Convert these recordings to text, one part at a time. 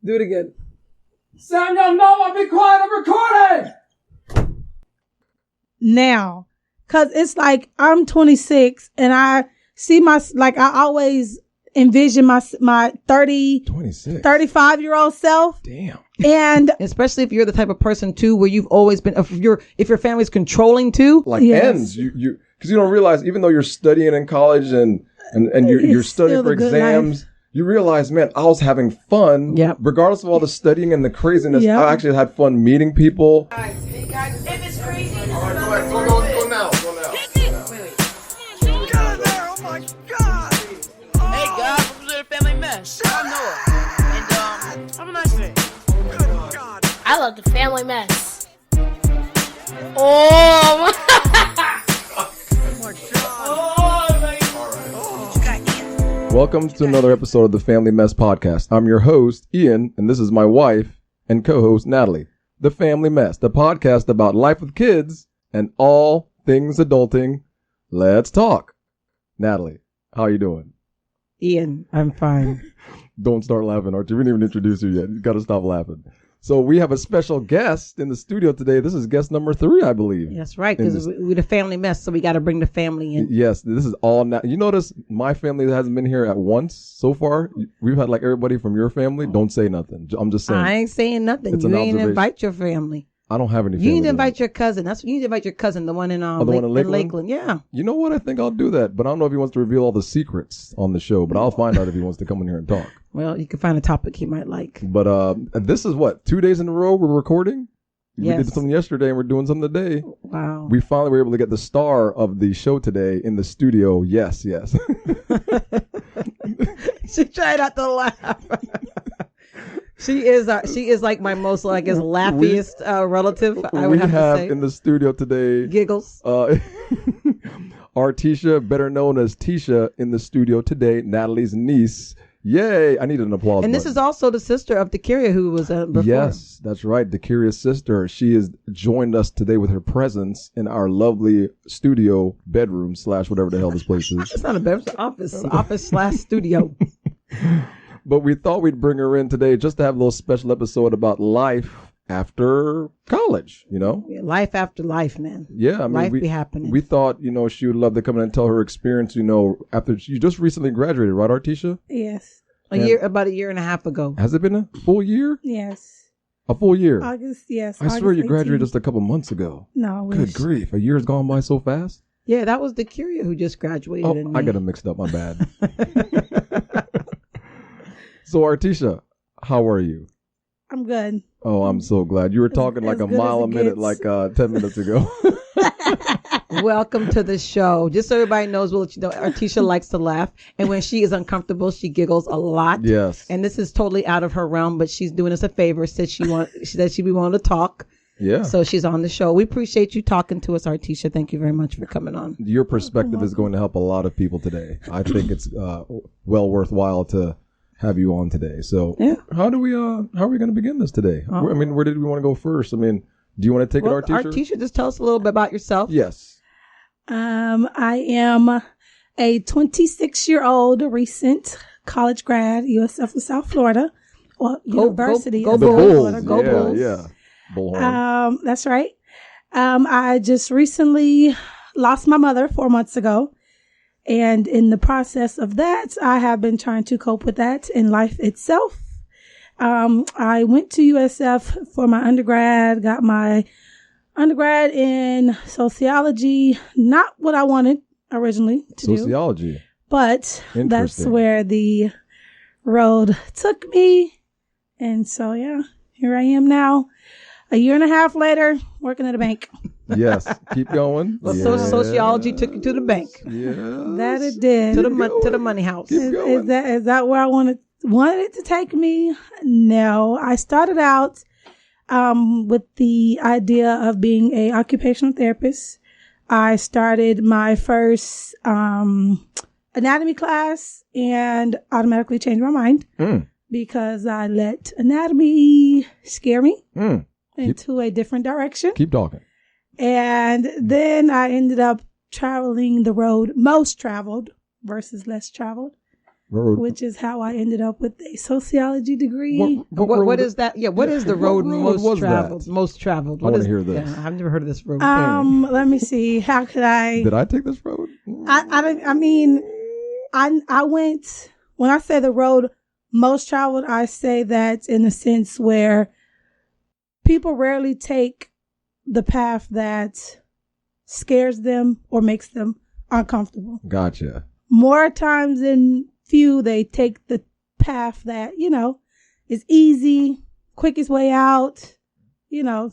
Do it again. Samuel, no, I'll be quiet. I'm recording. Now, cause it's like I'm 26 and I see I always envision my 35-year-old self. Damn. And especially if you're the type of person too, where you've always been, if your family's controlling too. Like ends, you because you don't realize, even though you're studying in college and you're studying for exams, you realize, man, I was having fun. Yeah. Regardless of all the studying and the craziness, Yep. I actually had fun meeting people. Hey, guys, if it's crazy. All right, go ahead. Go now. Oh, my God. Hey, guys, welcome to the Family Mess. I'm Noah. And, have a nice day. Good God. I love the Family Mess. Oh, Welcome to another episode of the Family Mess Podcast. I'm your host, Ian, and this is my wife and co-host, Nathalie. The Family Mess, the podcast about life with kids and all things adulting. Let's talk. Nathalie, how are you doing? Ian, I'm fine. Don't start laughing, Archie. We didn't even introduce you yet. You got to stop laughing. So we have a special guest in the studio today. This is guest number 3, I believe. That's right, because we're the family mess, so we got to bring the family in. Yes, this is all now. You notice my family hasn't been here at once so far. We've had like everybody from your family. Don't say nothing. I'm just saying. I ain't saying nothing. It's You an ain't observation. invite your family. I don't have any family. You need to invite your cousin. You need to invite your cousin, the one in the one in Lakeland? Lakeland. Yeah. You know what? I think I'll do that. But I don't know if he wants to reveal all the secrets on the show. But I'll find out if he wants to come in here and talk. Well, you can find a topic he might like. But this is what, 2 days in a row we're recording? Yes. We did something yesterday and we're doing something today. Wow. We finally were able to get the star of the show today in the studio. Yes. She tried not to laugh. She is like my most laughiest relative. I would we have to say in the studio today giggles. Arteshia, better known as Teshia, in the studio today. Nathalie's niece. Yay! I needed an applause. And button. this is also the sister of Teshia, who was before. Yes, that's right. Teshia sister. She has joined us today with her presence in our lovely studio bedroom / whatever the hell this place is. It's not a bedroom, it's an office / studio. But we thought we'd bring her in today just to have a little special episode about life after college, you know? Yeah, life after life, man. Yeah, I mean, life be happening. We thought, she would love to come in and tell her experience, after you just recently graduated, right, Arteshia? Yes. About a year and a half ago. Has it been a full year? Yes. A full year? August, yes. I swear you graduated just a couple months ago. No, I Good wish. grief. A year's gone by so fast? Yeah, that was Teshia who just graduated. Oh, I got them mixed up. My bad. So, Arteshia, how are you? I'm good. Oh, I'm so glad. You were talking like a mile a minute, like 10 minutes ago. Welcome to the show. Just so everybody knows, Arteshia likes to laugh. And when she is uncomfortable, she giggles a lot. Yes. And this is totally out of her realm, but she's doing us a favor. Said she'd be willing to talk. Yeah. So she's on the show. We appreciate you talking to us, Arteshia. Thank you very much for coming on. Your perspective is going to help a lot of people today. I think it's well worthwhile to have you on today. So yeah. How are we going to begin this today? Oh. I mean, where did we want to go first? I mean, do you want to take it, Arteshia? Arteshia, just tell us a little bit about yourself. Yes. I am a 26-year-old recent college grad, USF of South Florida. Well, University of South Florida. Go Bulls. Yeah. Bullhorn. That's right. I just recently lost my mother 4 months ago. And in the process of that, I have been trying to cope with that in life itself. I went to USF for my undergrad, got my undergrad in sociology, not what I wanted originally to do. Sociology. But that's where the road took me. And so, yeah, here I am now, a year and a half later, working at a bank. Yes. Keep going. Well, sociology took you to the bank. Yes. That it did. To the money house. Is that where I wanted it to take me? No. I started out with the idea of being a occupational therapist. I started my first anatomy class and automatically changed my mind because I let anatomy scare me into a different direction. Keep talking. And then I ended up traveling the road most traveled versus less traveled. which is how I ended up with a sociology degree. What is that? Yeah, what is the road most traveled? That? Most traveled. I want to hear this. Yeah, I've never heard of this road. Let me see. How could I? Did I take this road? I mean, I went, when I say the road most traveled, I say that in the sense where people rarely take the path that scares them or makes them uncomfortable. Gotcha. More times than few, they take the path that, is easy, quickest way out,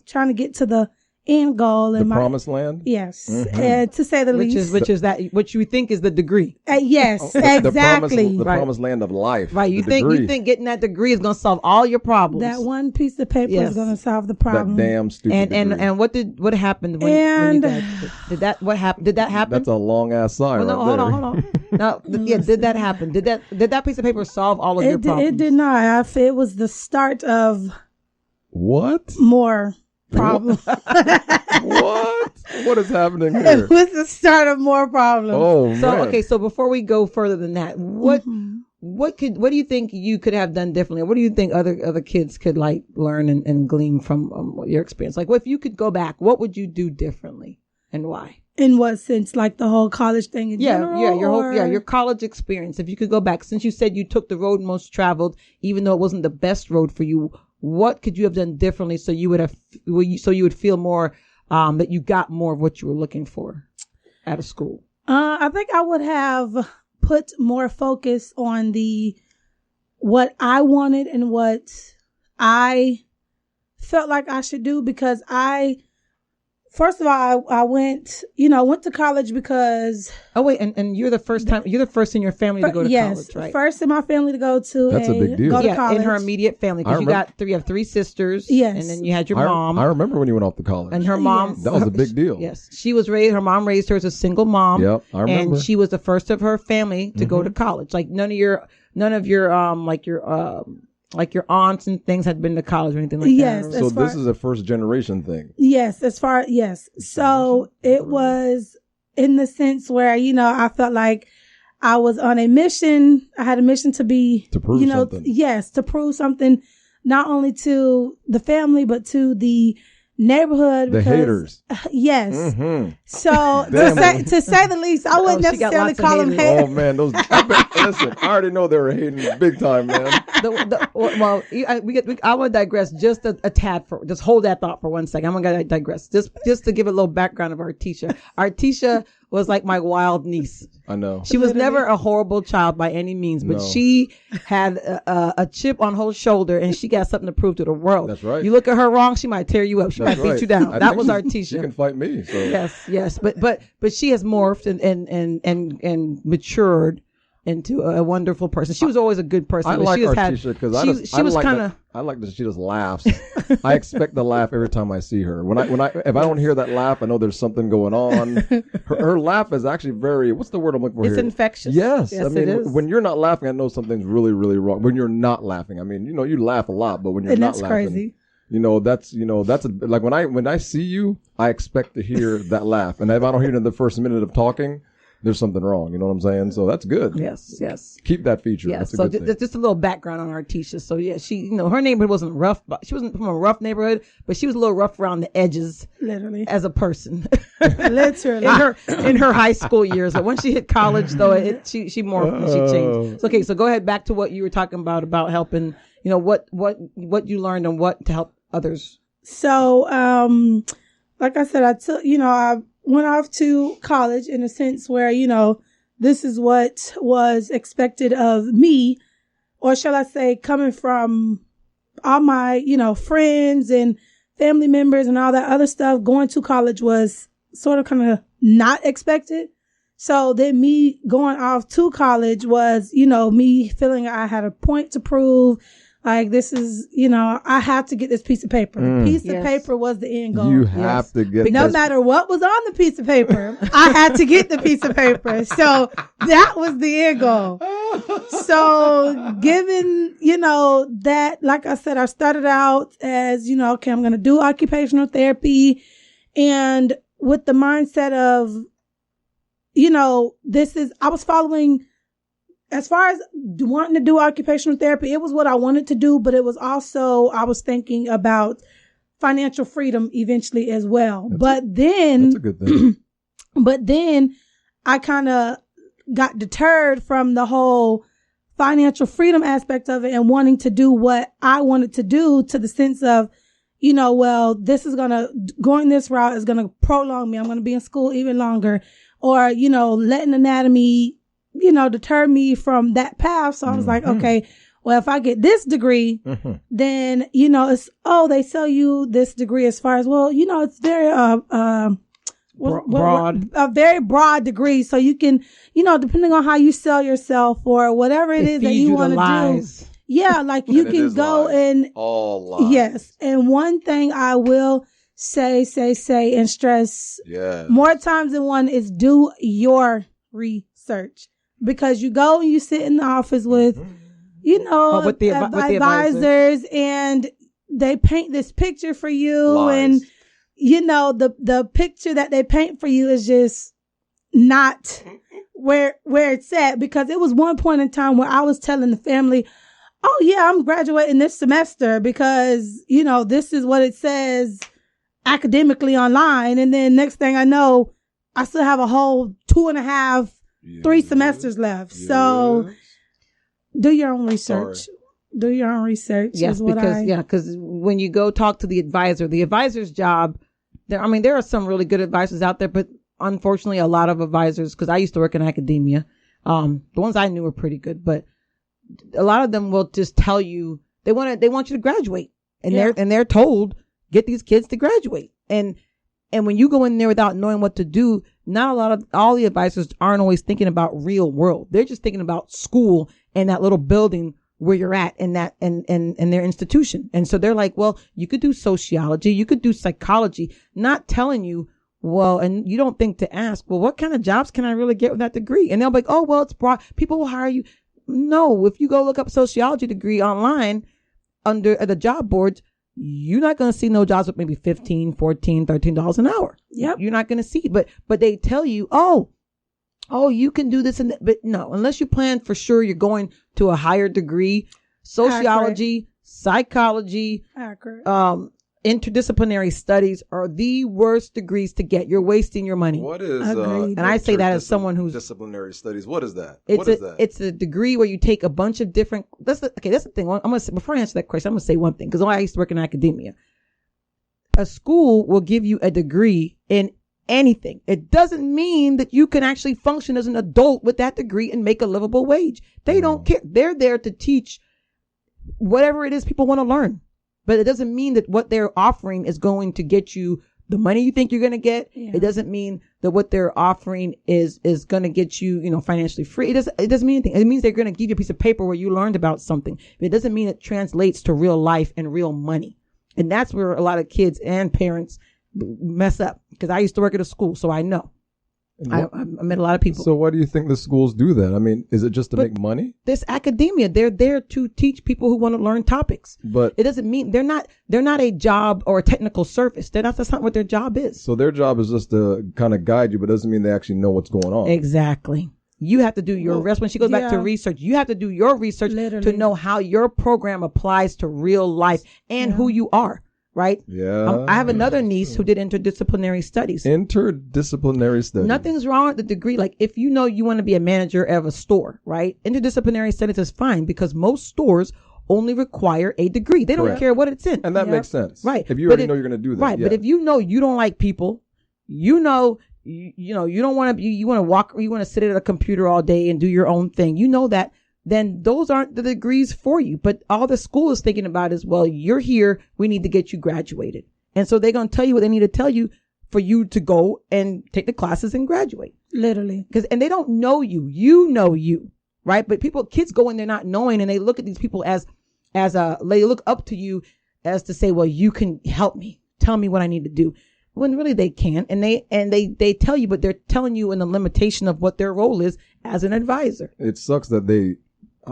trying to get to the end goal. The promised land? Yes. Mm-hmm. To say the least. Which is that, what you think is the degree. Yes, exactly. The promised land of life. Right. You think getting that degree is going to solve all your problems. That one piece of paper is going to solve the problem. That damn stupid degree. And what happened when you got, what happened? Did that happen? That's a long ass sign hold on. No, did that happen? Did that piece of paper solve all of your problems? It did not. It was the start of what? More problems. What? What is happening here? It was the start of more problems. Oh, man. So, okay, so before we go further than that, what do you think you could have done differently? What do you think other kids could learn and glean from your experience? Like, if you could go back, what would you do differently and why? In what sense? Like the whole college thing in general? Your college experience. If you could go back, since you said you took the road most traveled, even though it wasn't the best road for you, what could you have done differently so you would feel more that you got more of what you were looking for out of school? I think I would have put more focus on what I wanted and what I felt like I should do, because first of all, I went to college because... Oh, wait, and you're the first in your family to go to college, right? Yes, first in my family to go to That's a big deal. Go to college. In her immediate family, because you have three sisters. Yes. And then you had your mom. I remember when you went off to college. And her mom... Yes. That was a big deal. Yes. Her mom raised her as a single mom. Yep, I remember. And she was the first of her family to go to college. Like none of your your aunts and things had been to college or anything like yes, that. So this is a first generation thing. Yes, So it was in the sense where, I felt like I was on a mission. I had a mission to prove something. Yes, to prove something, not only to the family, but to the neighborhood. The haters. Yes. Mm-hmm. So to say the least, I wouldn't necessarily call them haters. Oh man, listen, I already know they were hating big time, man. I want to digress just a tad just hold that thought for 1 second. I'm going to digress just to give a little background of Arteshia. Arteshia was like my wild niece. I know. She was never a horrible child by any means, but she had a chip on her shoulder and she got something to prove to the world. That's right. You look at her wrong, she might tear you up. She might beat you down. That was Arteshia. She can fight me. So. Yes. But she has morphed and matured into a wonderful person. She was always a good person. I like Arteshia because I like that she just laughs. I expect to laugh every time I see her. If I don't hear that laugh, I know there's something going on. Her laugh is actually very, what's the word I'm looking for here? It's infectious. Yes. I mean, it is. When you're not laughing, I know something's really, really wrong. When you're not laughing, I mean, you laugh a lot, but when you're not laughing. Crazy. That's like when I see you, I expect to hear that laugh. And if I don't hear it in the first minute of talking, there's something wrong. You know what I'm saying? So that's good. Yes. Keep that feature. Yes. That's a So good thing. just a little background on Arteshia. So yeah, she, her neighborhood wasn't rough, but she wasn't from a rough neighborhood, but she was a little rough around the edges. Literally. As a person. Literally. in her high school years. But once she hit college though, she morphed and she changed. So, okay. So go ahead back to what you were talking about helping, what you learned and what to help others. So, like I said, I went off to college in a sense where, this is what was expected of me, or shall I say, coming from all my, friends and family members and all that other stuff. Going to college was sort of kind of not expected. So then me going off to college was, me feeling I had a point to prove. Like, this is, I have to get this piece of paper. The piece of paper was the end goal. You have to get no matter what was on the piece of paper, I had to get the piece of paper. So that was the end goal. So given, that, like I said, I started out as, okay, I'm going to do occupational therapy. And with the mindset of, I was following as far as wanting to do occupational therapy, it was what I wanted to do, but it was also, I was thinking about financial freedom eventually as well. That's a good thing. But then I kind of got deterred from the whole financial freedom aspect of it and wanting to do what I wanted to do, to the sense of, well, going this route is going to prolong me. I'm going to be in school even longer, or, letting anatomy, deter me from that path. So I was like, okay, well, if I get this degree, then, they sell you this degree as far as, well, it's very, broad, a very broad degree. So you can, depending on how you sell yourself or whatever it is that you want to do. Yeah. Like you can go and all lies. Yes. And one thing I will say and stress more times than one is do your research, because you go and you sit in the office with, with the advisors, and they paint this picture for you. Lies. And, the picture that they paint for you is just not where it's at. Because it was one point in time where I was telling the family, oh yeah, I'm graduating this semester because, this is what it says academically online. And then next thing I know, I still have a whole 2.5, 3 semesters left. Yes. So do your own research. Sorry. Do your own research. Yes, because when you go talk to the advisor's job, there are some really good advisors out there, but unfortunately a lot of advisors, because I used to work in academia, the ones I knew were pretty good, but a lot of them will just tell you they want you to graduate, and they're told, get these kids to graduate. And when you go in there without knowing what to do, all the advisors aren't always thinking about real world. They're just thinking about school and that little building where you're at in that and their institution. And so they're like, well, you could do sociology, you could do psychology, not telling you, well, and you don't think to ask, well, what kind of jobs can I really get with that degree? And they'll be like, oh, well, it's broad. People will hire you. No, if you go look up sociology degree online under the job boards, you're not going to see no jobs with maybe $15, $14, $13 an hour. Yep. You're not going to see, but they tell you, oh, you can do this and that. But no, unless you plan for sure you're going to a higher degree, sociology, psychology, interdisciplinary studies are the worst degrees to get. You're wasting your money. What is, and I say that as someone who's disciplinary studies. What is that? It's a degree where you take a bunch of different, that's the thing. I'm going to say, before I answer that question, I'm going to say one thing, because I used to work in academia. A school will give you a degree in anything. It doesn't mean that you can actually function as an adult with that degree and make a livable wage. They don't care. They're there to teach whatever it is people want to learn. But it doesn't mean that what they're offering is going to get you the money you think you're going to get. Yeah. It doesn't mean that what they're offering is going to get you, financially free. It doesn't mean anything. It means they're going to give you a piece of paper where you learned about something. But it doesn't mean it translates to real life and real money. And that's where a lot of kids and parents mess up. Because I used to work at a school, so I know. I met a lot of people. So why do you think the schools do that? I mean, is it just to make money? This academia, they're there to teach people who want to learn topics. But it doesn't mean they're not a job or a technical service. That's not what their job is. So their job is just to kind of guide you, but it doesn't mean they actually know what's going on. Exactly. You have to do your rest. When she goes back to research, you have to do your research to know how your program applies to real life and who you are. Right? Yeah. I have another niece who did interdisciplinary studies. Interdisciplinary studies. Nothing's wrong with the degree. Like if you want to be a manager of a store, right? Interdisciplinary studies is fine because most stores only require a degree. They don't care what it's in. And that makes sense. Right. If you already know you're going to do that. Right. Yeah. But if you know you don't like people, you don't want to, you want to walk, you want to sit at a computer all day and do your own thing. You know that. Then those aren't the degrees for you. But all the school is thinking about is, well, you're here. We need to get you graduated. And so they're going to tell you what they need to tell you for you to go and take the classes and graduate. Literally. And they don't know you. You know you, right? But kids go in there not knowing, and they look at these people as they look up to you as to say, well, you can help me. Tell me what I need to do. When really they can't. And they tell you, but they're telling you in the limitation of what their role is as an advisor. It sucks that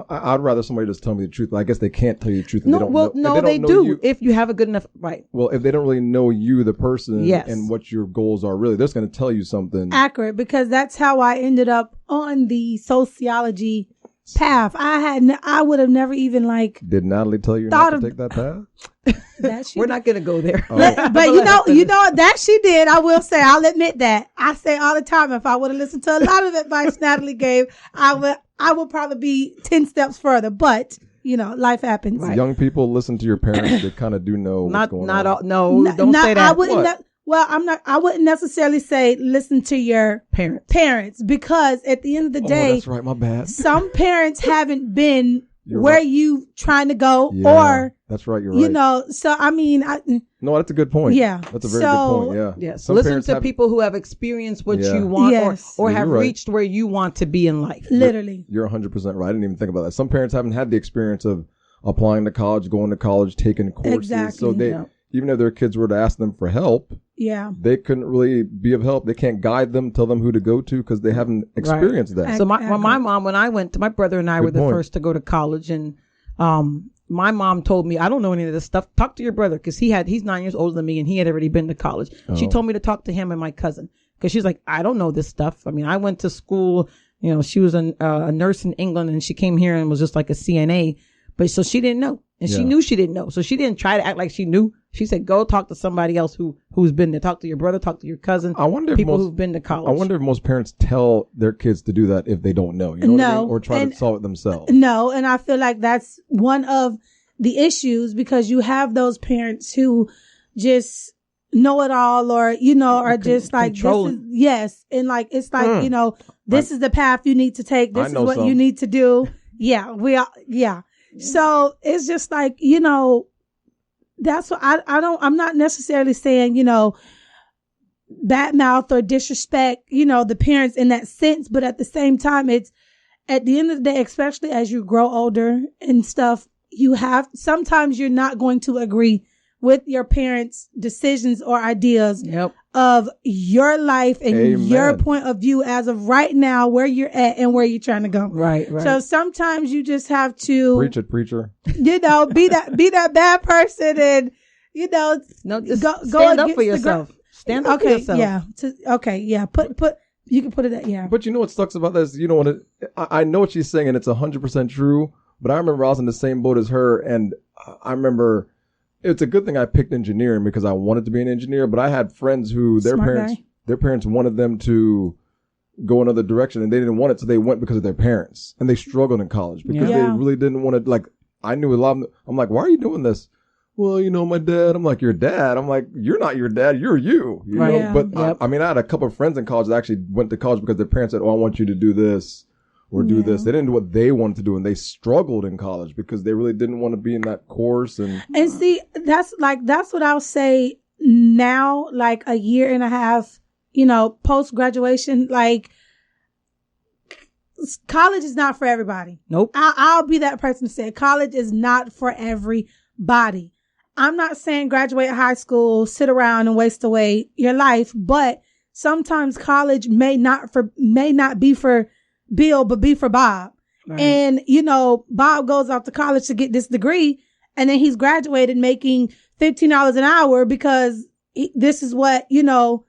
I'd rather somebody just tell me the truth. But I guess they can't tell you the truth. They do. If you have a good enough, right. Well, if they don't really know you, the person, and what your goals are really, they're just going to tell you something. Accurate, because that's how I ended up on the sociology path. I would have never even like Did Natalie tell you thought not of to take that path? that. She We're not going to go there. but you know that she did. I will say, I'll admit that. I say all the time, if I would have listened to a lot of advice Natalie gave, I would probably be 10 steps further. But life happens. Right. Young people listen to your parents. They kind of do know what's going on. Don't say that. I wouldn't. I wouldn't necessarily say listen to your parents because at the end of the day, that's right. My bad. Some parents haven't been where right. you trying to go, or that's right. You're right. So I mean, no, that's a good point. Yeah, that's a very good point. Yeah. Yes. So listen to people who have experienced what you want, or have reached where you want to be in life. Literally, you're 100% right. I didn't even think about that. Some parents haven't had the experience of applying to college, going to college, taking courses. Exactly. So they, even if their kids were to ask them for help, they couldn't really be of help. They can't guide them, tell them who to go to because they haven't experienced that. So my mom, when I went to, my brother and I were the first to go to college, and my mom told me, I don't know any of this stuff. Talk to your brother because he's 9 years older than me and he had already been to college. She told me to talk to him and my cousin because she's like, I don't know this stuff. I mean, I went to school, she was a nurse in England and she came here and was just like a CNA. But so she didn't know. And she knew she didn't know. So she didn't try to act like she knew. She said, go talk to somebody else who's been there. Talk to your brother, talk to your cousin. I wonder people who've been to college. I wonder if most parents tell their kids to do that if they don't know. You know what I mean? Or try to solve it themselves. No, and I feel like that's one of the issues because you have those parents who just know it all or, are just like, yes. And like, it's like, this is the path you need to take. This is what you need to do. Yeah, So it's just like, that's what I'm not necessarily saying, bad mouth or disrespect, the parents in that sense. But at the same time, it's at the end of the day, especially as you grow older and stuff, sometimes you're not going to agree with your parents' decisions or ideas of your life and your point of view as of right now, where you're at and where you're trying to go. Right. So sometimes you just have to preach it, preacher. Be that bad person and stand up for yourself. Stand up for yourself. Yeah. Put you can put it at But what sucks about this? I know what she's saying and it's 100% true. But I remember I was in the same boat as her, and I remember. It's a good thing I picked engineering because I wanted to be an engineer, but I had friends who their parents wanted them to go another direction and they didn't want it. So they went because of their parents and they struggled in college because they really didn't want to, like, I knew a lot of them. I'm like, why are you doing this? Well, my dad. I'm like, your dad? I'm like, you're not your dad. You're you. You know? Yeah. But I mean, I had a couple of friends in college that actually went to college because their parents said, oh, I want you to do this. Or do this. They didn't do what they wanted to do, and they struggled in college because they really didn't want to be in that course. And see, that's what I'll say now, like a year and a half, post graduation, like college is not for everybody. Nope. I'll be that person to say college is not for everybody. I'm not saying graduate high school, sit around and waste away your life, but sometimes college may not be for Bill, but be for Bob. Right. And, Bob goes off to college to get this degree and then he's graduated making $15 an hour because this is what, the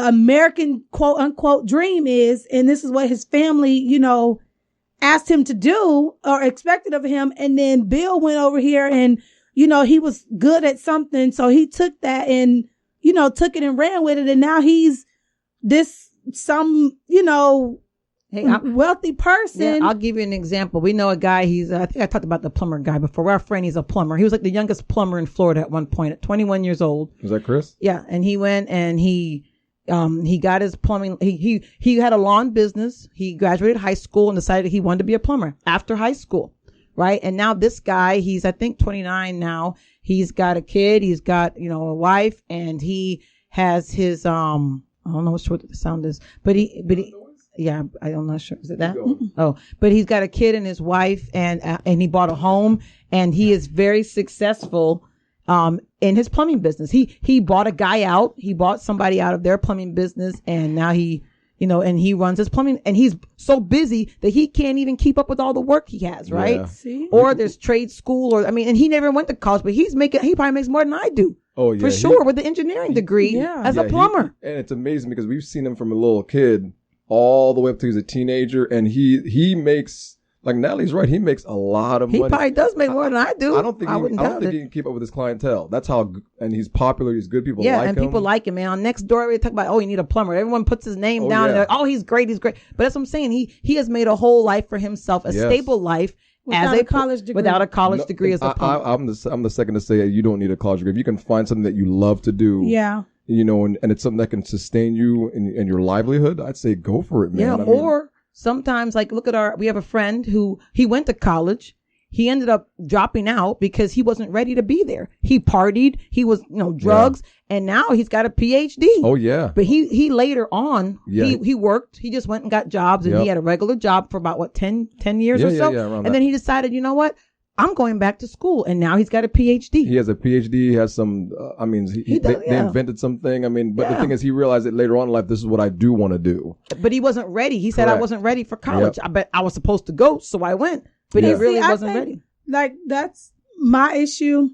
American quote unquote dream is. And this is what his family, asked him to do or expected of him. And then Bill went over here and, he was good at something. So he took that and, took it and ran with it. And now he's wealthy person. Yeah, I'll give you an example. We know a guy, I think I talked about the plumber guy before. Our friend, he's a plumber. He was like the youngest plumber in Florida at one point at 21 years old. Was that Chris? Yeah. And he went and he got his plumbing. He had a lawn business. He graduated high school and decided he wanted to be a plumber after high school. Right. And now this guy, he's, I think 29 now. He's got a kid. He's got, a wife and he has his, I don't know what the sound is, but yeah, I'm not sure. Is it that? Oh, but he's got a kid and his wife and he bought a home and he is very successful, in his plumbing business. He bought a guy out. He bought somebody out of their plumbing business and now he runs his plumbing and he's so busy that he can't even keep up with all the work he has. Right. Yeah. See? Or there's trade school and he never went to college, but he probably makes more than I do. Oh yeah. For sure. With the engineering degree as a plumber. And it's amazing because we've seen him from a little kid all the way up to he's a teenager and he makes like Natalie's right. He makes a lot of He money. probably does make more than I do. I don't think he can keep up with his clientele. That's how, and he's popular. He's good. People like him. Yeah, and people like him, man. On Next Door, we talk about, oh, you need a plumber. Everyone puts his name down. Yeah. And oh, he's great. He's great. But that's what I'm saying. He has made a whole life for himself, a stable life without a college degree. Without a college degree as a plumber. I'm the second to say you don't need a college degree. If you can find something that you love to do. Yeah. You know, and it's something that can sustain you and your livelihood, I'd say go for it, man. Yeah, or sometimes, like, look at we have a friend who, he went to college. He ended up dropping out because he wasn't ready to be there. He partied. He was, drugs. Yeah. And now he's got a PhD. Oh, yeah. But he later on, he worked. He just went and got jobs, and he had a regular job for about, 10 years or so. Yeah, and then he decided, you know what? I'm going back to school, and now he's got a PhD. He has a PhD. He has some. They invented something. But the thing is, he realized that later on in life, this is what I do want to do. But he wasn't ready. He said, I wasn't ready for college. Yep. I bet I was supposed to go, so I went. But he really wasn't ready. Like, that's my issue.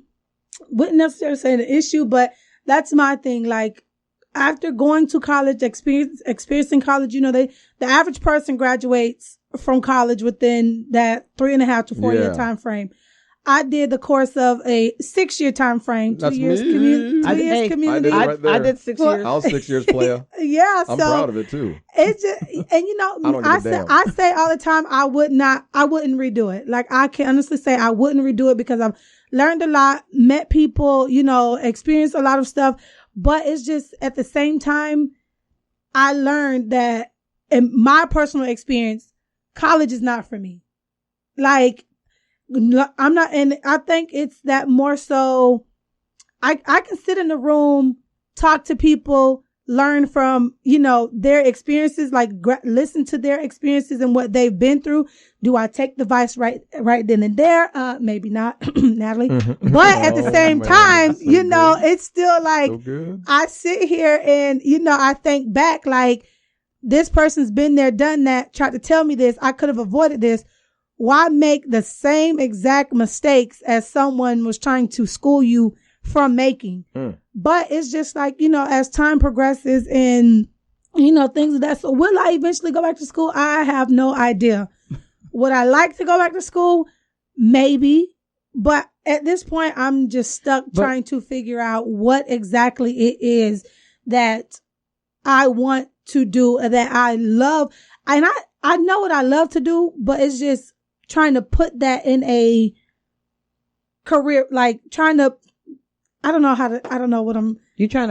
Wouldn't necessarily say the issue, but that's my thing. Like, after going to college, experiencing college, the average person graduates from college within that 3.5 to 4 year time frame. I did the course of a 6-year time frame. 2 years community. I did 6 years. I was 6 years player. Yeah, I'm proud of it too. It's just, and I say all the time, I wouldn't redo it. Like, I can honestly say I wouldn't redo it because I've learned a lot, met people, experienced a lot of stuff. But it's just, at the same time, I learned that in my personal experience, college is not for me. Like, I'm not, and I think it's that more so, I can sit in the room, talk to people, learn from, their experiences, like listen to their experiences and what they've been through. Do I take the advice right then and there? Maybe not, Natalie. But at the same time, it's still like, so I sit here and, I think back, like, this person's been there, done that, tried to tell me this. I could have avoided this. Why make the same exact mistakes as someone was trying to school you from making? But it's just like, as time progresses and, things of that. So will I eventually go back to school? I have no idea. Would I like to go back to school? Maybe. But at this point, I'm just stuck trying to figure out what exactly it is that I want to do, that I love. And I know what I love to do, but it's just trying to put that in a career, like You're trying to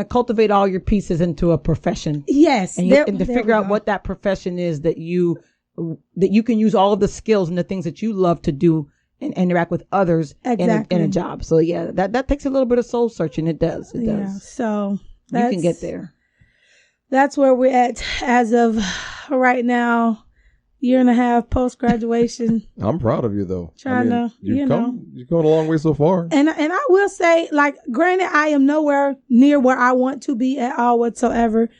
cultivate all your pieces into a profession. Yes. And to figure out what that profession is that you can use all of the skills and the things that you love to do and interact with others in a job. So yeah, that takes a little bit of soul searching. It does. It does. Yeah, so you can get there. That's where we're at as of right now. 1.5 years post-graduation. I'm proud of you, though. You've come a long way so far. And I will say, like, granted, I am nowhere near where I want to be at all whatsoever.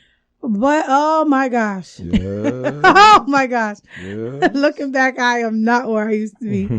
But, oh my gosh. Yes. Oh my gosh. Yes. Looking back, I am not where I used to be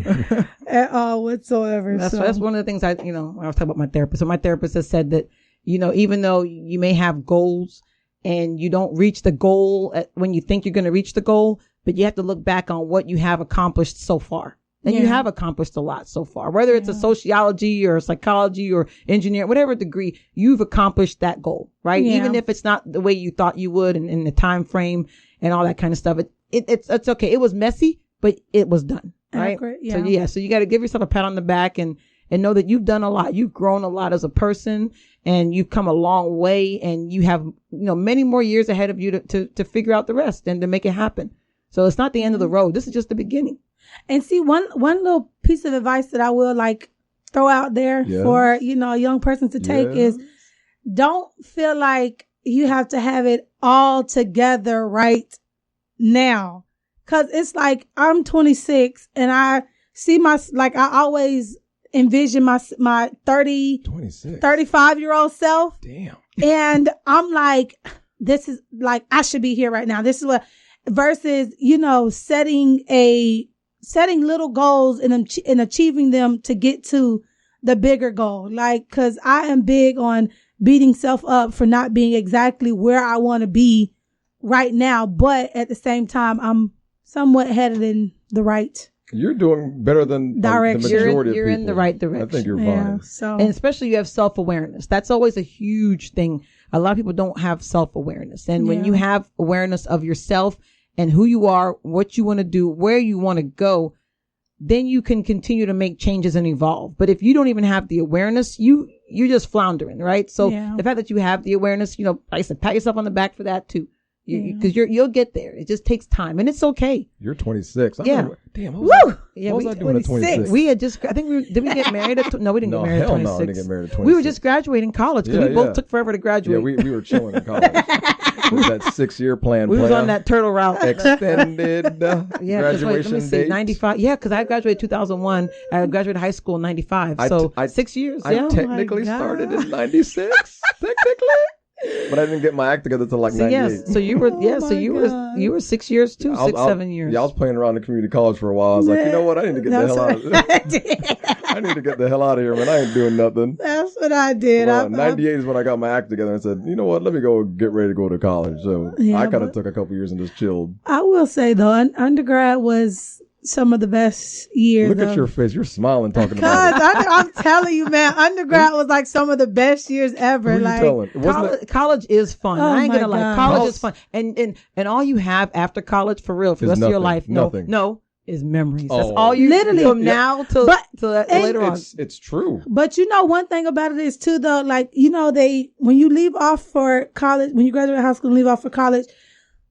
at all whatsoever. That's one of the things when I was talking about my therapist. So my therapist has said that, even though you may have goals and you don't reach the goal when you think you're going to reach the goal, but you have to look back on what you have accomplished so far. And you have accomplished a lot so far, whether it's a sociology or psychology or engineering, whatever degree, you've accomplished that goal, right? Yeah. Even if it's not the way you thought you would and in the time frame and all that kind of stuff. It's okay. It was messy, but it was done, right? Accurate, yeah. So you got to give yourself a pat on the back and know that you've done a lot. You've grown a lot as a person and you've come a long way and you have, many more years ahead of you to figure out the rest and to make it happen. So it's not the end of the road. This is just the beginning. And see, one little piece of advice that I will throw out there for, a young person to take is don't feel like you have to have it all together right now. 'Cause it's like I'm 26 and I see I always envision my 35-year-old self. Damn. And I'm like, this is I should be here right now. This is what, versus, setting little goals and achieving them to get to the bigger goal. 'Cause I am big on beating self up for not being exactly where I want to be right now. But at the same time, I'm somewhat headed in the right You're doing better than the Direction. majority of people. You're in the right direction. I think you're Yeah. fine. So And especially you have self-awareness. That's always a huge thing. A lot of people don't have self-awareness. And when Yeah. you have awareness of yourself and who you are, what you want to do, where you want to go, then you can continue to make changes and evolve. But if you don't even have the awareness, you're just floundering, right? So Yeah. the fact that you have the awareness, like I said, pat yourself on the back for that too. Because you'll get there. It just takes time, and it's okay. You're 26. Yeah. Damn. Woo! Yeah, What was I doing at 26? We had just, I think did we get married at, no, we didn't No, get married at hell 26. no, I didn't get married at 26. We were just graduating college because Yeah, we both yeah. took forever to graduate. Yeah, we were chilling in college. It was that 6-year plan. We was on that turtle route. extended Yeah, 'cause wait, let me graduation see, date. 95. Yeah, because I graduated 2001. I graduated high school in 95. So 6 years. I Yeah. technically God. started in 96. Technically. But I didn't get my act together until like So 98. yes, so you were so my God. you were 6 years too, I was- 7 years. Yeah, I was playing around the community college for a while. I was like, you know what? I need to get the That's hell out of what here. I did. I need to get the hell out of here, man. I ain't doing nothing. That's what I did. Well, 98 is when I got my act together and said, you know what? Let me go get ready to go to college. So Yeah, I kind of but- took a couple years and just chilled. I will say though, undergrad was some of the best years. Look at your face. You're smiling talking about it. Because I'm telling you, man, undergrad was like some of the best years ever. Who you Like, telling? Wasn't it? College is fun. Oh I ain't my gonna lie. God. College is fun. And all you have after college for real, for the Is rest of your nothing. life, Nothing. no, is memories. That's Oh. all you Literally. from Yeah. now till But- later on. It's true. but you know, one thing about it is too, though, like, when you leave off for college, when you graduate high school and leave off for college,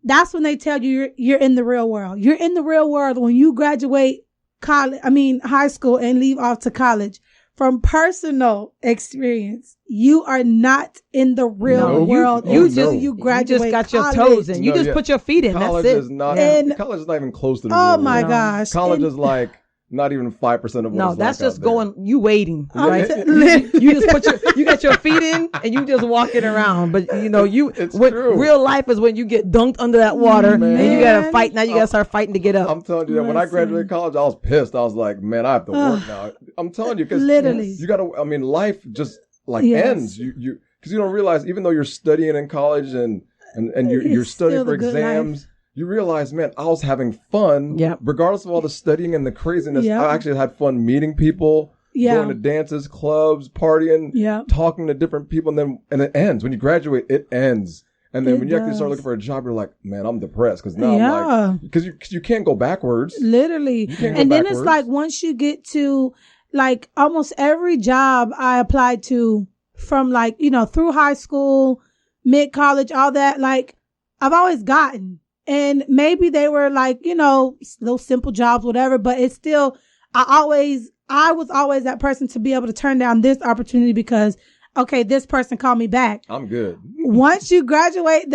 that's when they tell you you're in the real world. You're in the real world when you graduate high school and leave off to college. From personal experience, you are not in the real No, world you until no. you You graduate. just got your college. toes in. You No, just yeah. put your feet in. College That's it. is not. And- College is not even close to the Oh real my world. gosh. College And- is like not even 5% of what No, it's that's like just out there. going. You waiting, I'm right? t- You just you got your feet in, and you just walking around. But It's true. real life is when you get dunked under that water, and you gotta Man. fight. Now you gotta start fighting to get up. I'm telling you that when I Listen. graduated college, I was pissed. I was like, man, I have to work now. I'm telling you, because Literally. you got to. I mean, life just like Yes. ends. You because you don't realize, even though you're studying in college and you're It's studying still for the good exams. You realize, man, I was having fun. Yep. Regardless of all the studying and the craziness, Yep. I actually had fun meeting people, Yeah. going to dances, clubs, partying, Yep. talking to different people, and it ends. When you graduate, it ends. And then It when you actually start does. looking for a job, you're like, man, I'm depressed because now Yeah. I'm like, because you can't go backwards. Literally. can't go And then it's backwards. like once you get to like almost every job I applied to from like, through high school, mid college, all that, like I've always gotten. And maybe they were like, those simple jobs, whatever, but it's still, I was always that person to be able to turn down this opportunity because, okay, this person called me back. I'm good. Once you graduate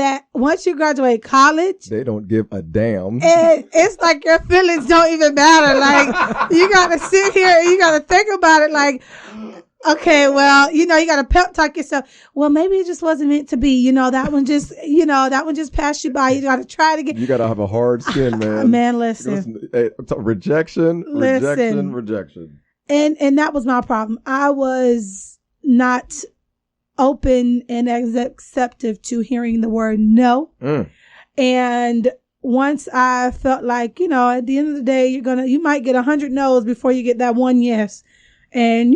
college, They don't give a damn. and it's like your feelings don't even matter. Like you gotta sit here and you gotta think about it. Like, okay, well, you gotta pep talk yourself. Well, maybe it just wasn't meant to be. That one just passed you by. You gotta try to get. You gotta have a hard skin, man. Man, listen. Hey, rejection, Listen. rejection. And that was my problem. I was not open and acceptive to hearing the word no. And once I felt like, at the end of the day, you might get 100 no's before you get that one yes. And,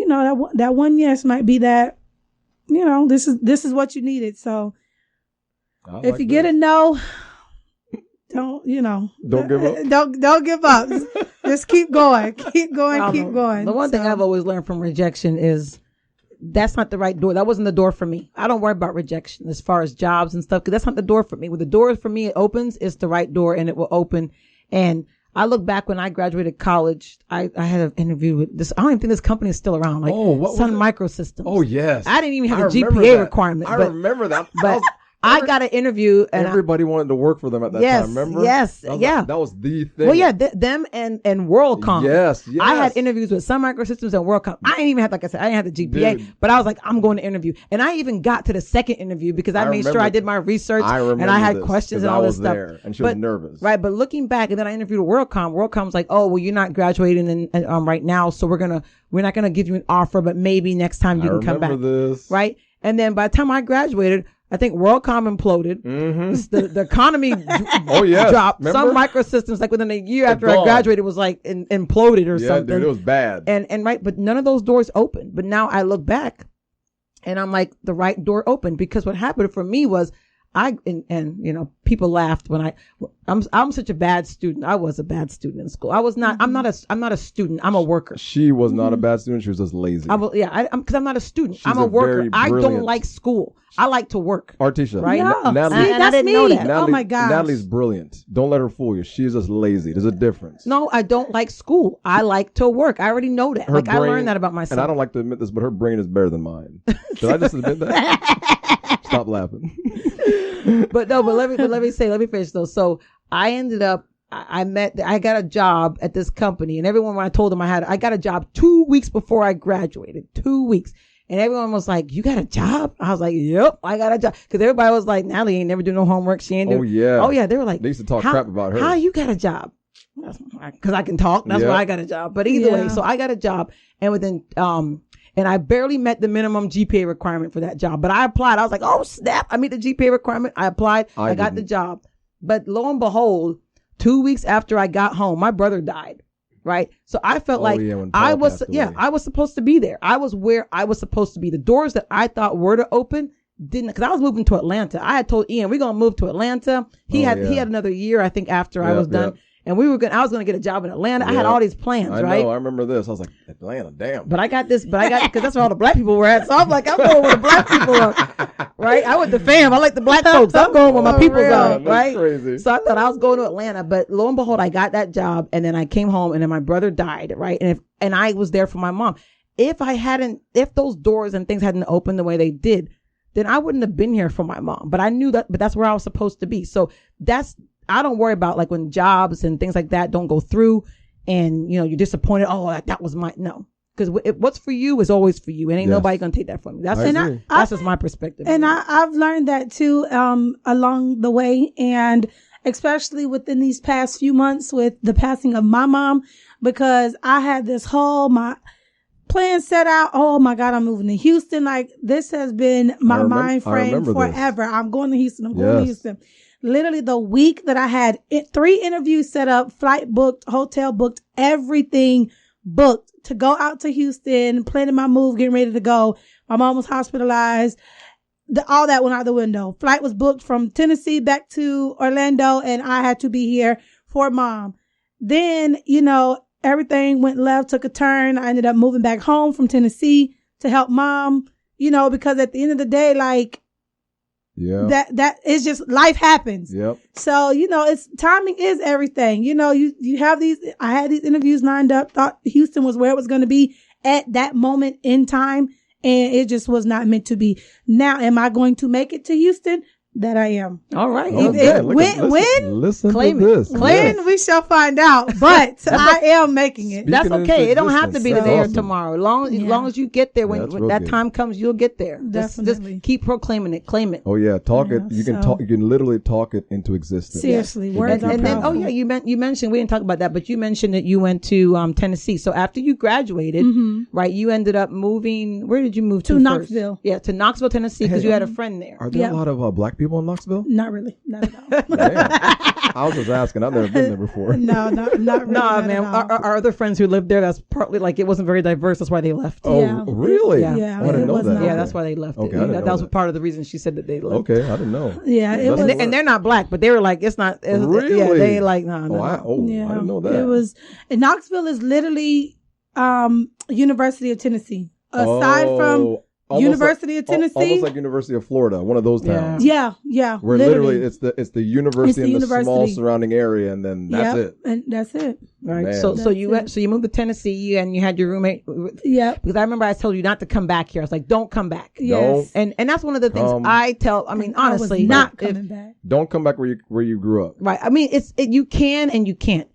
that one yes might be that, this is what you needed. So if you get a no, don't give up. Don't give up. Just keep going. Keep going. Keep going. The one thing So- I've always learned from rejection is that's not the right door. That wasn't the door for me. I don't worry about rejection as far as jobs and stuff because that's not the door for me. When the door for me opens, it's the right door and it will open. And I look back when I graduated college, I had an interview with this. I don't even think this company is still around. Like what was Sun it? Microsystems. Oh, yes. I didn't even have I a remember GPA that. requirement. I remember that. But I got an interview and everybody wanted to work for them at that Yes, time. Remember? yes, That was yeah. that was the thing. well, yeah, them and WorldCom. Yes. I had interviews with Sun Microsystems and WorldCom. I didn't even have, like I said, I didn't have the GPA, Dude. but I was like, I'm going to interview. And I even got to the second interview because I I made sure remember- I did my research I remember and I had this, questions 'cause and all I this was stuff. there, and she was nervous. Right, but looking back, and then I interviewed WorldCom. WorldCom's like, oh, well, you're not graduating right now, so we're not gonna give you an offer, but maybe next time you I can come back. remember this. Right, and then by the time I graduated, I think WorldCom imploded. The economy yeah, dropped. remember? Some microsystems, like within a year after I gone. graduated, was like imploded or something. Dude, it was bad. And right, but none of those doors opened. But now I look back, and I'm like, the right door opened, because what happened for me was people laughed when I'm such a bad student. I was a bad student in school. I was not. I'm not a student. I'm a worker. She was not a bad student. She was just lazy. Because I'm not a student. She's I'm a worker. I don't brilliant- like school. I like to work. Arteshia. Right? Yeah. Natalie, See, and I that's didn't me. know that. Oh my gosh. Natalie's brilliant. Don't let her fool you. She's just lazy. There's a difference. No, I don't like school. I like to work. I already know that. Her I brain- learned that about myself. And I don't like to admit this, but her brain is better than mine. Did I just admit that? Stop laughing. But let me finish though. So I ended up, I got a job at this company, and everyone, when I told them I got a job 2 weeks before I graduated, 2 weeks. And everyone was like, "You got a job?" I was like, "Yep, I got a job." Because everybody was like, "Natalie ain't never do no homework. She ain't do." Oh yeah. Oh yeah. They were like, They used to talk crap about her. How you got a job? Because I can talk. That's Yeah. why I got a job. But either way, Yeah. so I got a job, and within and I barely met the minimum GPA requirement for that job. But I applied. I was like, "Oh snap! I meet the GPA requirement." I applied. I got the didn't. job. But lo and behold, 2 weeks after I got home, my brother died. Right. So I felt like when I Paul was, passed away. I was supposed to be there. I was where I was supposed to be. The doors that I thought were to open didn't, because I was moving to Atlanta. I had told Ian, we're going to move to Atlanta. He had another year, I think, after I was done. And I was going to get a job in Atlanta. I had all these plans, I right? know. I remember this. I was like, Atlanta, damn. But I got because that's where all the black people were at. So I'm like, I'm going where the black people are, right? I went to fam. I like the black folks. I'm going where my people's are, That's right? crazy. So I thought I was going to Atlanta, but lo and behold, I got that job, and then I came home, and then my brother died, right? And I was there for my mom. If those doors and things hadn't opened the way they did, then I wouldn't have been here for my mom. But I knew that, but that's where I was supposed to be. So I don't worry about like when jobs and things like that don't go through, and you're disappointed. Oh, that was no. Because what's for you is always for you, and ain't nobody gonna take that from you. That's just my perspective. And I've learned that too, along the way, and especially within these past few months with the passing of my mom, because I had this my plan set out. Oh my God, I'm moving to Houston. Like, this has been my mind frame forever. I'm going to Houston. I'm going to Houston. Literally the week that I had 3 interviews set up, flight booked, hotel booked, everything booked to go out to Houston, planning my move, getting ready to go. My mom was hospitalized. All that went out the window. Flight was booked from Tennessee back to Orlando, and I had to be here for mom. Then, everything went left, took a turn. I ended up moving back home from Tennessee to help mom, because at the end of the day, like, that is just, life happens. Yep. So, it's timing is everything. You have I had these interviews lined up, thought Houston was where it was going to be at that moment in time, and it just was not meant to be. Now, am I going to make it to Houston? That I am. All right. Listen Claim to it. this. When we shall find out, but I am making it. That's okay. It don't have to be That's today or awesome. tomorrow. As long as you get there, when that good. time comes, you'll get there. Definitely. Just keep proclaiming it. Claim it. Oh yeah, talk it. You can so- talk. You can literally talk it into existence. Seriously, words are And then, powerful. you mentioned, we didn't talk about that, but you mentioned that you went to Tennessee. So after you graduated, right, you ended up moving. Where did you move to? To first? Knoxville. Yeah, to Knoxville, Tennessee, because you had a friend there. Are there a lot of black people in Knoxville? Not really. Not at all. Damn. I was just asking. I've never been there before. No, not really. Nah, not man. at all. Our other friends who lived there, that's partly like it wasn't very diverse. That's why they left. Oh, Yeah. really? Yeah. Yeah, Oh, I didn't it know was that. not. Yeah, Okay. that's why they left. Okay, I didn't know That was that. part of the reason she said that they left. Okay, I didn't know. Yeah, it That's was. And they're not black, but they were like, it's not. Really? Yeah, they like, no. I didn't know that. It was. And Knoxville is literally University of Tennessee. Aside from University of Tennessee, almost like University of Florida, one of those towns. yeah, Where literally it's the university It's the and the small university. surrounding area, and then that's Yep, it. and that's it. Right. Man. So you That's it. so you moved to Tennessee and you had your roommate. Yep. Because I remember I told you not to come back here. I was like, don't come back. Yes. And that's one of the things I tell. I mean, honestly, I was not if- coming back. Don't come back where you grew up. right. I mean, you can and you can't.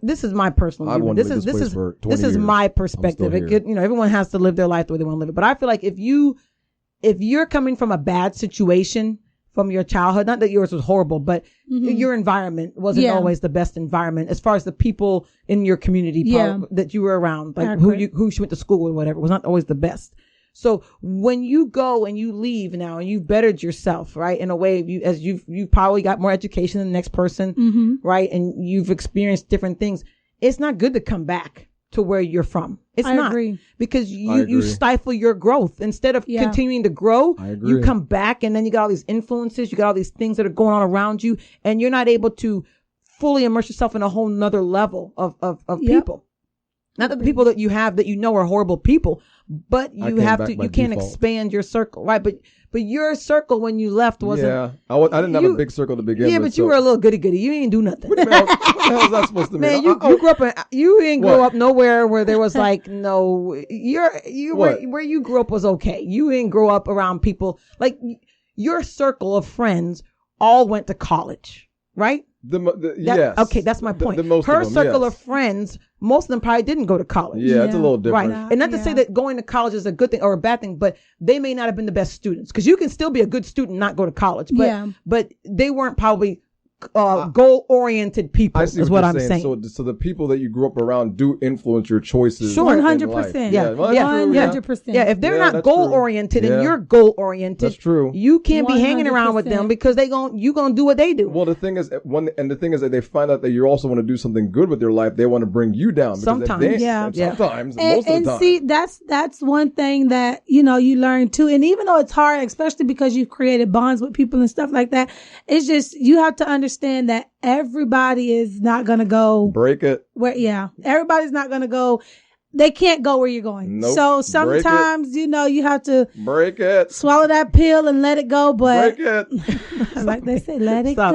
This is my personal I view. wanted This to is leave this this is place for 20 this is years. my I'm perspective. still It here. could, everyone has to live their life the way they want to live it. But I feel like if you're coming from a bad situation from your childhood, not that yours was horrible, but your environment wasn't Yeah. always the best environment as far as the people in your community Yeah. that you were around, like Accurate. who she went to school with, whatever, was not always the best. So when you go and you leave now and you've bettered yourself, right, in a way, you've probably got more education than the next person, right, and you've experienced different things. It's not good to come back to where you're from. It's I not agree. because you stifle your growth instead of continuing to grow. You come back and then you got all these influences, you got all these things that are going on around you, and you're not able to fully immerse yourself in a whole nother level of people. Not that the people that you have that you know are horrible people, but you can't expand your circle, right? But your circle when you left wasn't. Yeah, I didn't have a big circle to begin with. Yeah, but you were a little goody goody. You didn't do nothing. What the hell is that supposed to mean? Man, you grew up you didn't grow up nowhere where there was like no. Where you grew up was okay. You didn't grow up around people like your circle of friends all went to college, right? Yes. Okay, that's my point. Her circle of friends, most of them probably didn't go to college. Yeah, it's a little different. Right. And not to say that going to college is a good thing or a bad thing, but they may not have been the best students. Because you can still be a good student and not go to college. But they weren't probably goal-oriented people, is what I'm saying. So the people that you grew up around do influence your choices. Sure, 100%. Yeah, 100%. Yeah, if they're not goal-oriented and you're goal-oriented, that's true. You can't be hanging around with them because you gonna do what they do. Well, the thing is that they find out that you also want to do something good with your life. They want to bring you down. Sometimes, sometimes, most of the time. See, that's one thing that you learn too. And even though it's hard, especially because you've created bonds with people and stuff like that, it's just you have to understand that everybody is not going to go break it. Everybody's not going to go. They can't go where you're going. Nope. So sometimes, you have to break it, swallow that pill and let it go. But break it. like they say, let it go.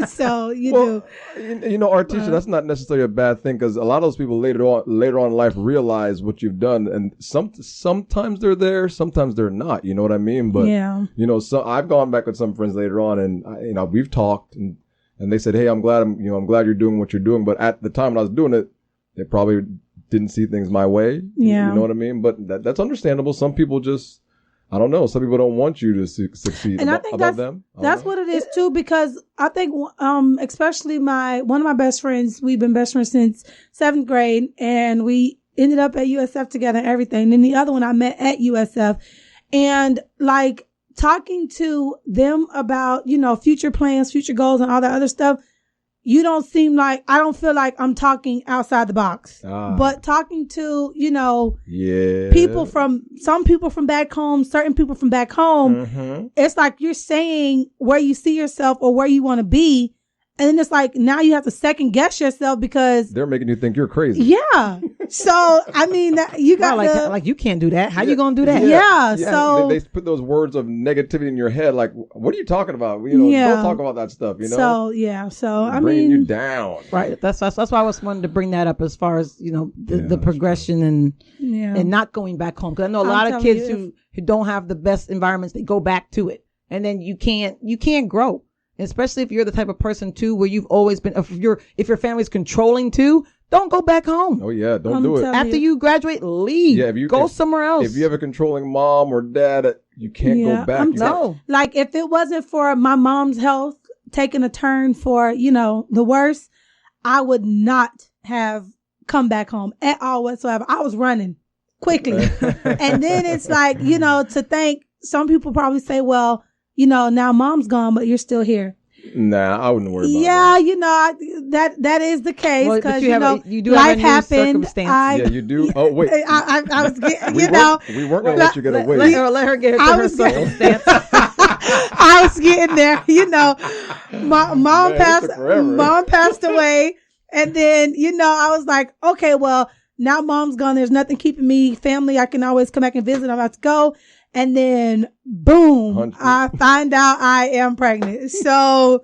So do. Arteshia, that's not necessarily a bad thing because a lot of those people later on in life realize what you've done, and sometimes they're there, sometimes they're not. You know what I mean? But so I've gone back with some friends later on, and we've talked, and they said, "Hey, I'm glad you're doing what you're doing." But at the time when I was doing it, they probably didn't see things my way. Yeah. You know what I mean? But that's understandable. Some people just, I don't know. Some people don't want you to succeed. And I think that's what it is too, because I think, especially one of my best friends, we've been best friends since 7th grade, and we ended up at USF together and everything. And the other one I met at USF, and like talking to them about, future plans, future goals and all that other stuff. I don't feel like I'm talking outside the box, but talking to, some people from back home, certain people from back home, it's like you're saying where you see yourself or where you want to be. And then it's like, now you have to second guess yourself because they're making you think you're crazy. Yeah. So, I mean, you got like you can't do that. How you going to do that? Yeah. So they put those words of negativity in your head. Like, what are you talking about? Don't talk about that stuff, So, yeah. So, I mean, bringing you down. Right. That's why I was wanting to bring that up as far as, the progression and not going back home. Cause I know a lot of kids who don't have the best environments, they go back to it, and then you can't grow. Especially if you're the type of person too, where you've always been, if your family's controlling too, don't go back home. Oh yeah, don't do it. After you graduate, leave. Yeah, go somewhere else. If you have a controlling mom or dad, you can't go back. Like if it wasn't for my mom's health taking a turn for, the worst, I would not have come back home at all whatsoever. I was running quickly. And then it's like, to think, some people probably say, well, now mom's gone, but you're still here. Nah, I wouldn't worry about that. That is the case because you do life have happened. You do. Oh wait, I was getting, we weren't gonna let you get away. Let her get her circumstance. I was getting there. Mom passed away, and then I was like, okay, well now mom's gone. There's nothing keeping me. Family, I can always come back and visit. I'm about to go. And then, boom, I find out I am pregnant. So,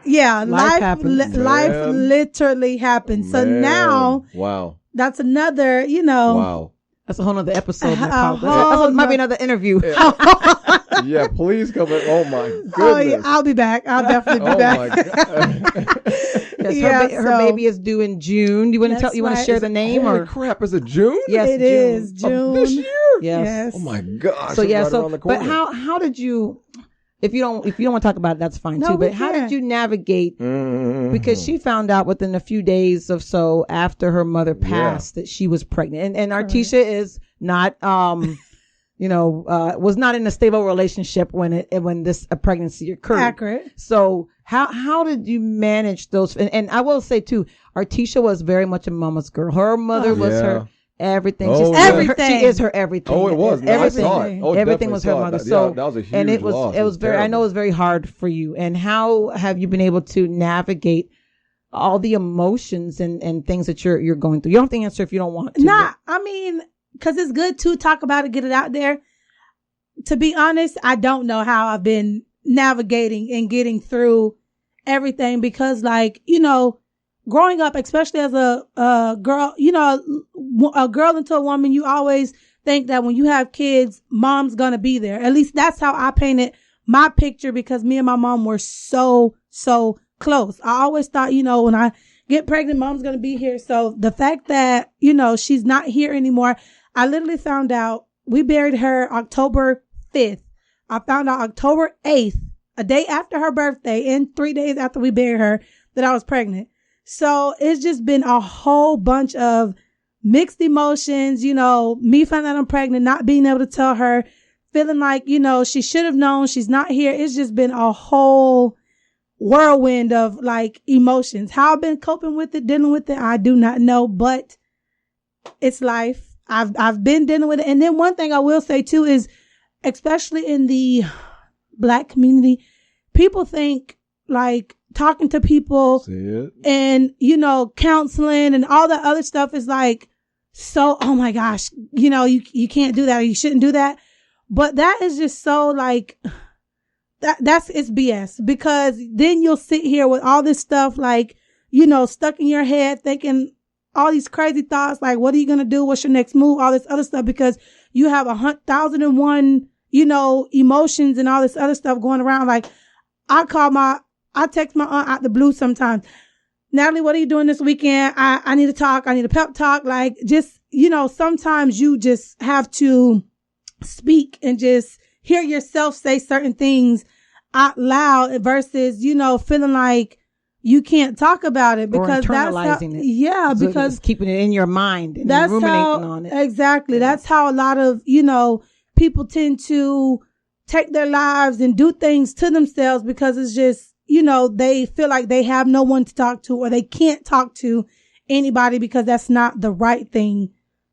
yeah, life literally happened. So now, wow, that's another, wow. That's a whole nother episode. That might be another interview. Yeah, please come in. Oh my goodness. Oh, yeah, I'll be back. I'll definitely be back. My God. Yes, her baby is due in June. Do you want to tell? You want to share the name? Holy crap! Is it June? Yes, it is June of this year. Yes. Oh my gosh. So but how did you? If you don't want to talk about it, that's fine too. But how did you navigate? Because she found out within a few days or so after her mother passed that she was pregnant, and Arteshia is not, was not in a stable relationship when this pregnancy occurred. Accurate. So how did you manage those? And I will say too, Arteshia was very much a mama's girl. Her mother was her everything. Oh, everything. She is her everything. Oh, it was. No, everything. I saw it. Oh, Everything was her mother. So that was a huge and it loss. was very. terrible. I know it was very hard for you. And how have you been able to navigate all the emotions and things that you're going through? You don't have to answer if you don't want to. Nah, I mean, because it's good to talk about it, get it out there. To be honest, I don't know how I've been navigating and getting through everything because, like, growing up, especially as a girl, a girl into a woman, you always think that when you have kids, mom's gonna be there. At least that's how I painted my picture because me and my mom were so close. I always thought, when I get pregnant, mom's gonna be here. So the fact that, she's not here anymore, I literally found out we buried her October 5th. I found out October 8th, a day after her birthday and 3 days after we buried her, that I was pregnant. So it's just been a whole bunch of mixed emotions, me finding out I'm pregnant, not being able to tell her, feeling like, she should have known she's not here. It's just been a whole whirlwind of like emotions. How I've been coping with it, dealing with it, I do not know, but it's life. I've been dealing with it. And then one thing I will say too is, especially in the Black community, people think like talking to people and, counseling and all that other stuff is like, so, oh my gosh, you can't do that or you shouldn't do that. But that is just so like, it's BS because then you'll sit here with all this stuff like, stuck in your head thinking all these crazy thoughts like, what are you going to do? What's your next move? All this other stuff because you have 1,001, emotions and all this other stuff going around. Like I text my aunt out the blue sometimes. Natalie, what are you doing this weekend? I need to talk. I need a pep talk. Like just, sometimes you just have to speak and just hear yourself say certain things out loud versus, feeling like you can't talk about it because internalizing it. Yeah, so because just keeping it in your mind and ruminating on it. Exactly. Yeah. That's how a lot of, people tend to take their lives and do things to themselves because it's just, they feel like they have no one to talk to or they can't talk to anybody because that's not the right thing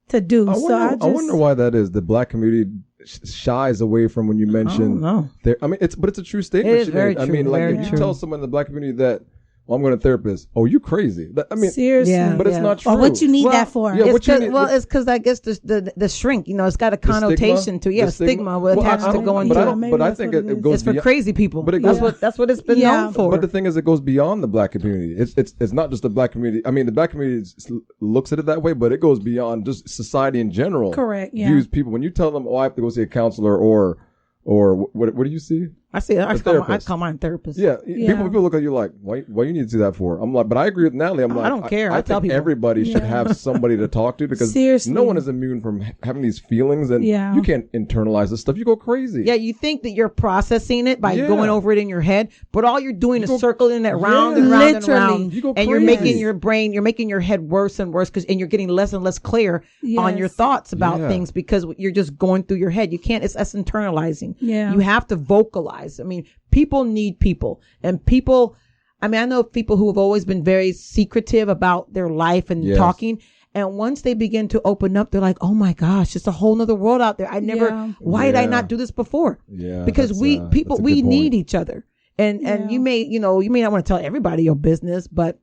to do. I wonder why that is. The Black community shies away from when you mention. It's a true statement. It is very true. I mean, like if you tell someone in the Black community that, well, I'm going to therapist. Oh, you crazy. Seriously. Yeah, but it's not true. Or what you need that for. Yeah, it's because I guess the shrink, it's got a connotation to, stigma attached to going to. But I think it goes it's for crazy people. But that's what it's been known for. But the thing is, it goes beyond the Black community. It's not just the Black community. I mean, the Black community looks at it that way, but it goes beyond just society in general. Correct. Yeah. Views people. When you tell them, I have to go see a counselor or what do you see? I call mine therapist. Yeah. People look at you like, why you need to do that for? I'm like, but I agree with Natalie. I'm like, I don't care. I tell think people everybody should have somebody to talk to because no one is immune from having these feelings and you can't internalize this stuff. You go crazy. Yeah, you think that you're processing it by going over it in your head, but all you're doing is circling it round and round and round. You're making you're making your head worse and worse and you're getting less and less clear on your thoughts about things because you're just going through your head. You can't, that's internalizing. Yeah. You have to vocalize. I mean, people need people and people. I mean, I know people who have always been very secretive about their life and talking. And once they begin to open up, they're like, oh my gosh, it's a whole nother world out there. Why did I not do this before? Yeah. Because we need each other. And you may not want to tell everybody your business, but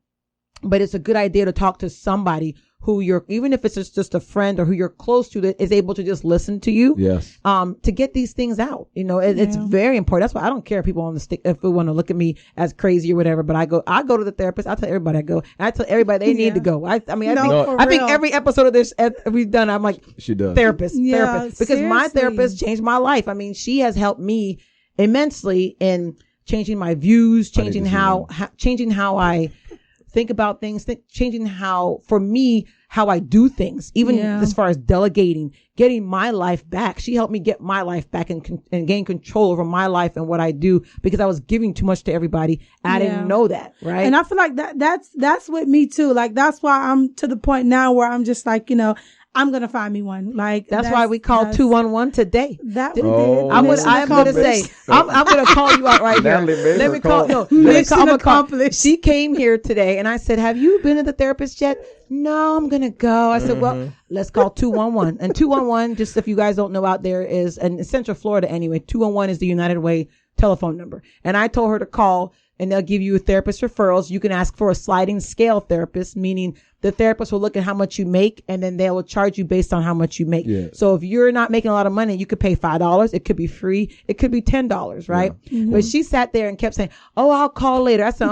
it's a good idea to talk to somebody who even if it's just a friend or who you're close to that is able to just listen to you. Yes. To get these things out. It's very important. That's why I don't care if people want to if they want to look at me as crazy or whatever, but I go to the therapist. I tell everybody I go. And I tell everybody they need to go. I think every episode of this we've done, I'm like, she does. Therapist. Because seriously. my therapist changed my life. I mean, she has helped me immensely in changing my views, changing how I think about things, changing how I do things, even as far as delegating, getting my life back. She helped me get my life back and gain control over my life and what I do because I was giving too much to everybody. I didn't know that, right? And I feel like that's with me too. Like that's why I'm to the point now where I'm just like, I'm gonna find me one. Like that's why we called 211 today. That we did. I'm going to say, I'm going to call you out right here. Let me call. No, mission accomplished. She came here today, and I said, "Have you been to the therapist yet?" No, I'm going to go. I said, "Well, let's call 211." And 211, just if you guys don't know out there, is in Central Florida anyway. 211 is the United Way telephone number. And I told her to call, and they'll give you a therapist referrals. You can ask for a sliding scale therapist, meaning the therapist will look at how much you make, and then they will charge you based on how much you make. Yeah. So if you're not making a lot of money, you could pay $5. It could be free. It could be $10, right? Yeah. Mm-hmm. But she sat there and kept saying, "Oh, I'll call later." I said,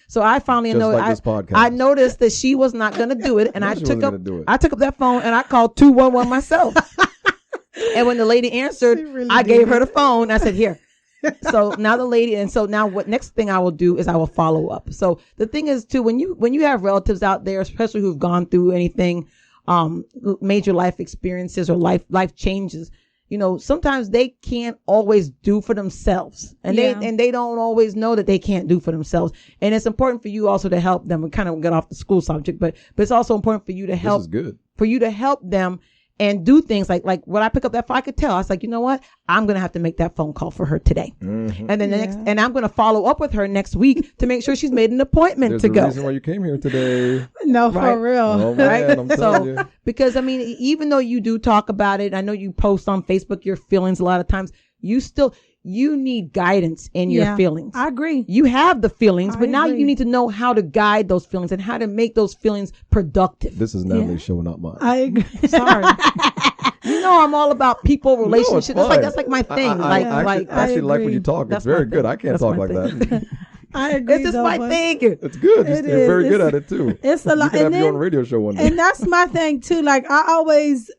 So I finally I noticed that she was not going to do it, and I took up that phone and I called 211 myself. And when the lady answered, I gave her the phone. I said, "Here." So now the lady, and so now what next thing I will do is I will follow up. So the thing is too, when you have relatives out there, especially who've gone through anything, major life experiences or life changes, sometimes they can't always do for themselves, and they don't always know that they can't do for themselves. And it's important for you also to help them. We kind of get off the school subject, but it's also important for you to help. This is good. For you to help them. And do things like when I pick up that phone, I could tell. I was like, you know what? I'm going to have to make that phone call for her today. Mm-hmm. And then and I'm going to follow up with her next week to make sure she's made an appointment to go. There's a reason why you came here today. No, right? For real. Oh, man, I'm telling you. Because even though you do talk about it, I know you post on Facebook your feelings a lot of times, you need guidance in your feelings. I agree. You have the feelings, but now you need to know how to guide those feelings and how to make those feelings productive. This is Natalie's show, not mine. I agree. Sorry. I'm all about people, relationships. That's like my thing. I actually like when you talk. It's very good. I can't talk like that. I agree. It's just my thing. It's good. You're very good at it too. It's a lot. You can have your own radio show one day. And that's my thing too. Like I always,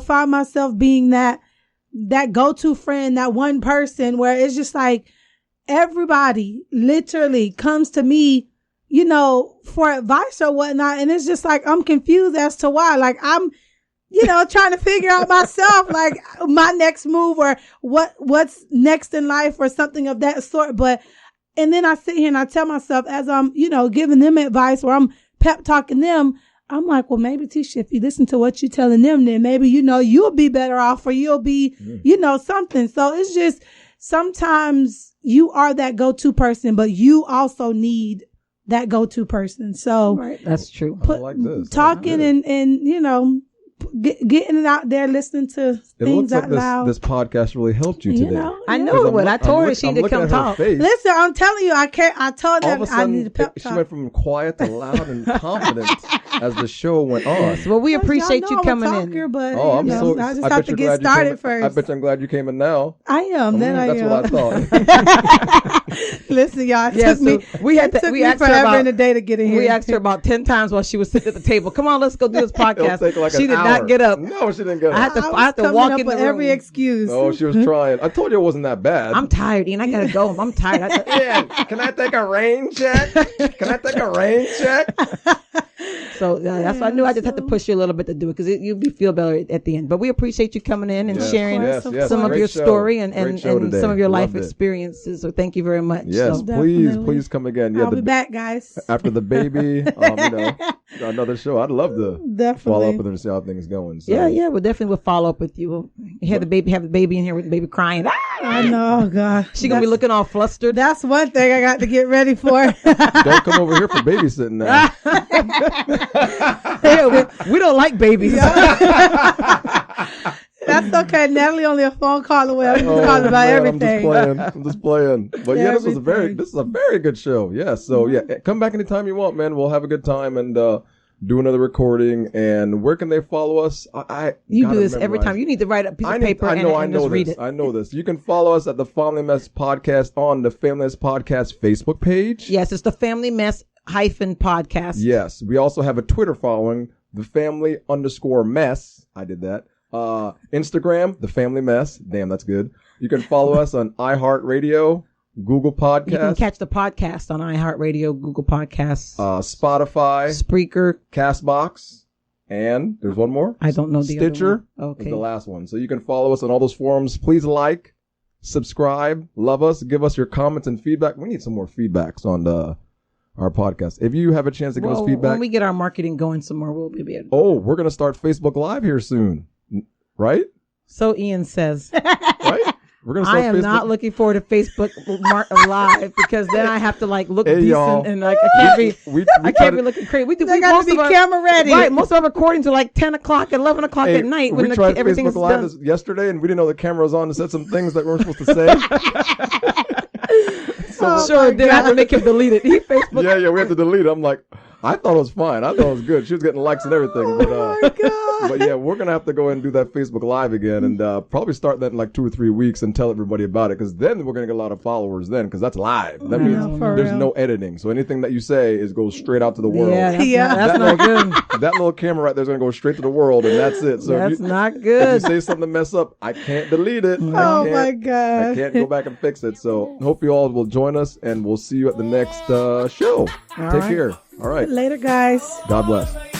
find myself being that go-to friend, that one person where it's just like everybody literally comes to me, for advice or whatnot. And it's just like, I'm confused as to why. Like I'm, trying to figure out myself, like my next move or what's next in life or something of that sort. And then I sit here and I tell myself as I'm, giving them advice or I'm pep talking them, I'm like, well, maybe Teshia, if you listen to what you're telling them, then maybe, you'll be better off or you'll be, something. So it's just sometimes you are that go-to person, but you also need that go-to person. So right. That's true. I like this. Talking and getting it out there, listening to things out loud. This podcast really helped you today. I know it would. I told her she need to come talk. Listen, I'm telling you, I told her I need to pep talk. She went from quiet to loud and confident as the show went on. Well, we appreciate you coming in. But, I'm so. I just have to get started first. I bet I'm glad you came in now. I am. That's what I thought. Listen, y'all. It took me forever in the day to get in here. We asked her about 10 times while she was sitting at the table. Come on, let's go do this podcast. She did not get up. No, she didn't get up. I had to walk in with every excuse. Oh, she was trying. I told you it wasn't that bad. I'm tired, Ian. I gotta go. I'm tired. Ian, can I take a rain check? So that's why I knew I just had to push you a little bit to do it because you'll feel better at the end. But we appreciate you coming in and sharing some of your story and some of your life experiences. So thank you very much. Yes, please come again. I'll be back, guys. After the baby, another show. I'd love to follow up with her and see how things going. So. Yeah, we'll definitely follow up with you. We'll have the baby in here with the baby crying. I know, God. She gonna be looking all flustered. That's one thing I got to get ready for. Don't come over here for babysitting now. we don't like babies. That's okay. Natalie only a phone call away. I'm calling about everything. I'm just playing. But this is a very good show. Yeah. So come back anytime you want, man. We'll have a good time and do another recording. And where can they follow us? You do this every time. You need to write a piece of paper and just read it. I know this. You can follow us at the Family Mess Podcast on the Family Mess Podcast Facebook page. Yes, it's the Family Mess -podcast. Yes. We also have a Twitter following, the Family_Mess. I did that. Instagram, the Family Mess. Damn, that's good. You can follow us on iHeartRadio, Google Podcasts. You can catch the podcast on iHeartRadio, Google Podcasts, Spotify, Spreaker, Castbox, and there's one more. I don't know the Stitcher. Other one. Okay. Is the last one. So you can follow us on all those forums. Please like, subscribe, love us, give us your comments and feedback. We need some more feedbacks on our podcast. If you have a chance to give us feedback. When we get our marketing going some more, we'll be able to. Oh, we're going to start Facebook Live here soon. Right? So Ian says. Right? We're gonna start I am Facebook. not looking forward to Facebook Live because then I have to like look Hey, y'all. decent and like I can't be looking crazy. We got to be camera ready. Right, most of our recordings are like 10 o'clock, 11 o'clock at night when we tried everything's Facebook Live done. yesterday, and we didn't know the camera was on and said some things that we weren't supposed to say. Sure, then I have to make him delete it. Facebook. Yeah, we have to delete it. I'm like, I thought it was fine. I thought it was good. She was getting likes and everything. But yeah, we're gonna have to go ahead and do that Facebook Live again, and probably start that in like 2 or 3 weeks and tell everybody about it, because then we're gonna get a lot of followers. Then, because that's live. That means there's no editing. So anything that you say goes straight out to the world. Yeah, that's not good. That little camera right there is gonna go straight to the world, and that's it. So that's not good. If you say something to mess up, I can't delete it. Oh my God! I can't go back and fix it. So hope you all will join us, and we'll see you at the next show. Take care. All right. Later, guys. God bless.